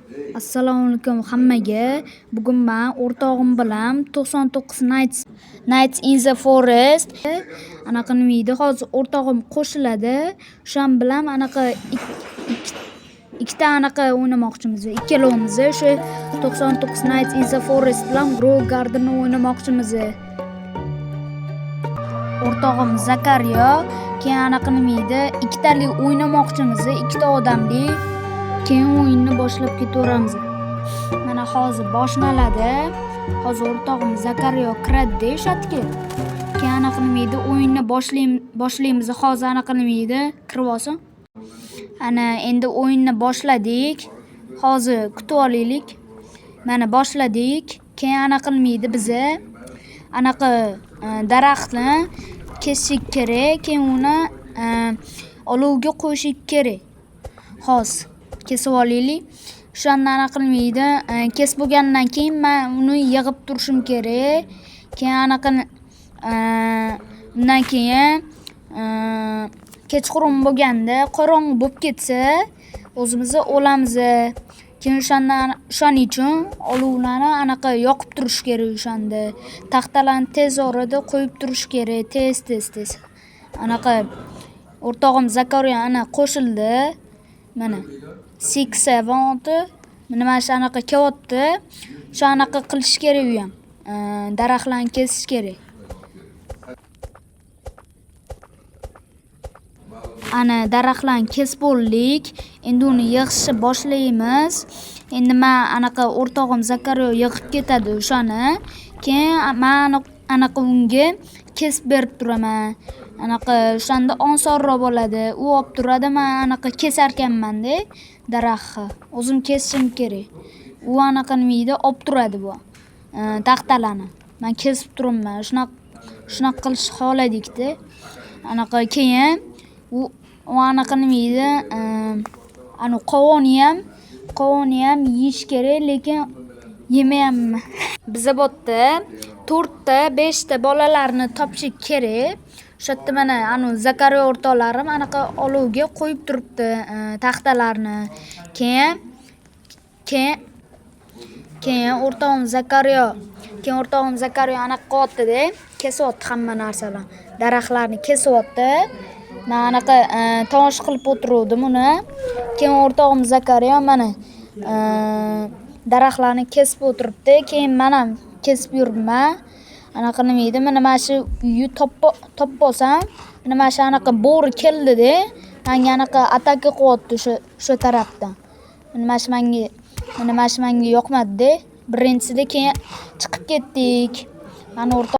Assalomu alaykum hammaga. Bugun men o'rtog'im bilan 99 Nights in the Forest anaqa nima deydi, hozir o'rtog'im qo'shiladi. O'shan bilan anaqa ikkita anaqa o'ynamoqchimiz. Ikkalamiz o'sha 99 Nights in the Forest bilan Grow Garden o'ynamoqchimiz. O'rtog'im Zakariya keyin anaqa nima deydi, ikkitalik o'ynamoqchimiz, ikkita odamli. Keyin o'yinni boshlab ketaveramiz. Mana hozir boshlanadi. Hozir o'rtog'im Zakariya kiradi shatga. Keyin anaqa nima deydi, o'yinni boshlaymiz. Hozir anaqa nima deydi, kirib olsin. Ana endi o'yinni boshladik. Hozir kutib olaylik. Mana boshladik. Keyin anaqa nima deydi, biza anaqa daraxtni kesishik kerak, keyin uni olovga qo'yishik kerak. Hozir kesib olaylik. O'shandan anaqa nima deydi, kesib bo'lgandan keyin men uni yig'ib turishim kerak. Keyin anaqa undan keyin kechqurun bo'lganda qorong'i bo'lib ketsa, o'zimiz o'lamiz. Keyin o'shaning uchun olovlarni anaqa yoqib turish kerak o'shanda. Taxtalarni tez orada qo'yib turish kerak, tez. Anaqa o'rtog'im Zakariya ana qo'shildi. Mana 6-7 mana shu anaqa kelyapti. Shu anaqa qilish kerak u ham. Daraxtlarni kesish kerak. Ana daraxtlarni kesib bo'ldik. Endi uni yig'ishni boshlaymiz. Endi men anaqa o'rtog'im Zakariya yig'ib ketadi o'shani. Keyin men anaqa unga kesib berib turaman. Anaqa o'shanda osonroq bo'ladi. U olib turadi, men anaqa kesar ekanman-da daraxtni. O'zim kesishim kerak. U anaqa nima deydi, olib turadi bu taxtalarni. Men kesib turaman. Shunaqa qilish xohladik-da. Anaqa keyin u anaqa nima deydi, ana qovuni ham yeyish kerak, lekin yemayapman. Biza bu yerda 4 ta 5 ta bolalarni topish kerak. O'sha yerda mana anu Zakariya o'rtoqlarim anaqa olovga qo'yib turibdi taxtalarni. Keyin o'rtog'im Zakariya anaqa qilyapti-da, kesyapti hamma narsalarni. Daraxtlarni kesyapti. Men anaqa tomosha qilib o'tiruvdim uni. Keyin o'rtog'im Zakariya mana daraxtlarni kesib o'tiribdi. Keyin men ham kesib yuribman. Anaqa nima deydi, mana shu uyni topib olsam, mana shu anaqa bo'ri keldi-da. Menga anaqa ataka qilyapti o'sha tarafdan. Mana shu menga yoqmadi-da. Birinchisida keyin chiqib ketdik. Mana